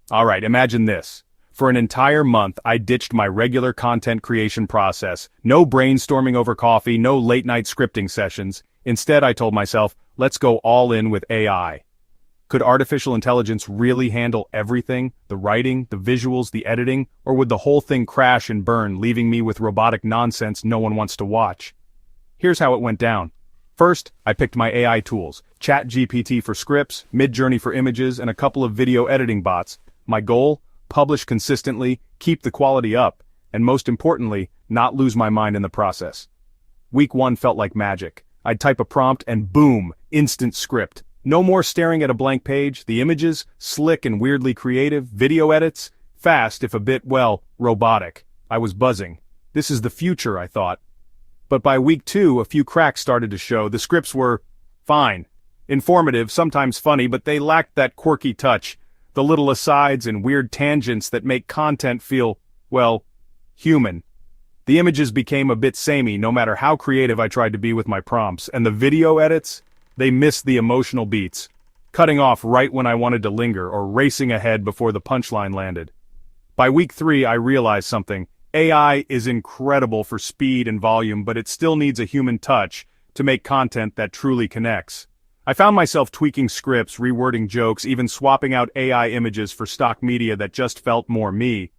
Alright, imagine this. For an entire month, I ditched my regular content creation process. No brainstorming over coffee, no late-night scripting sessions. Instead, I told myself, let's go all in with AI. Could artificial intelligence really handle everything? The writing, the visuals, the editing? Or would the whole thing crash and burn, leaving me with robotic nonsense no one wants to watch? Here's how it went down. First, I picked my AI tools, chatgpt for scripts, Midjourney for images, and a couple of video editing bots. My goal? Publish consistently, keep the quality up, and most importantly, not lose my mind in the process. Week 1 felt like magic. I'd type a prompt and boom, instant script. No more staring at a blank page, the images, slick and weirdly creative, video edits, fast if a bit, well, robotic. I was buzzing. This is the future, I thought. But by week 2, a few cracks started to show. The scripts were fine. Informative, sometimes funny, but they lacked that quirky touch. The little asides and weird tangents that make content feel, well, human. The images became a bit samey no matter how creative I tried to be with my prompts, and the video edits? They missed the emotional beats, cutting off right when I wanted to linger or racing ahead before the punchline landed. By week 3, I realized something. AI is incredible for speed and volume, but it still needs a human touch to make content that truly connects. I found myself tweaking scripts, rewording jokes, even swapping out AI images for stock media that just felt more me.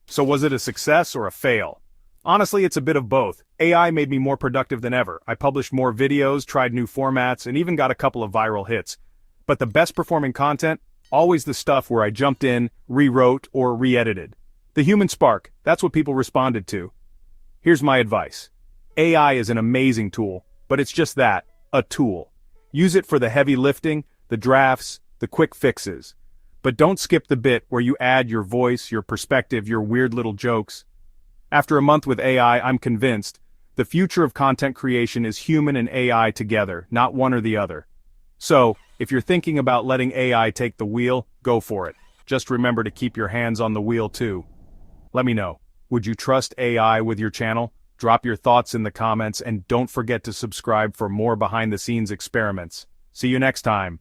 So was it a success or a fail? Honestly, it's a bit of both. AI made me more productive than ever. I published more videos, tried new formats, and even got a couple of viral hits. But the best performing content? Always the stuff where I jumped in, rewrote, or re-edited. The human spark, that's what people responded to. Here's my advice. AI is an amazing tool, but it's just that, a tool. Use it for the heavy lifting, the drafts, the quick fixes. But don't skip the bit where you add your voice, your perspective, your weird little jokes. After a month with AI, I'm convinced the future of content creation is human and AI together, not one or the other. So, if you're thinking about letting AI take the wheel, go for it. Just remember to keep your hands on the wheel too. Let me know. Would you trust AI with your channel? Drop your thoughts in the comments and don't forget to subscribe for more behind-the-scenes experiments. See you next time.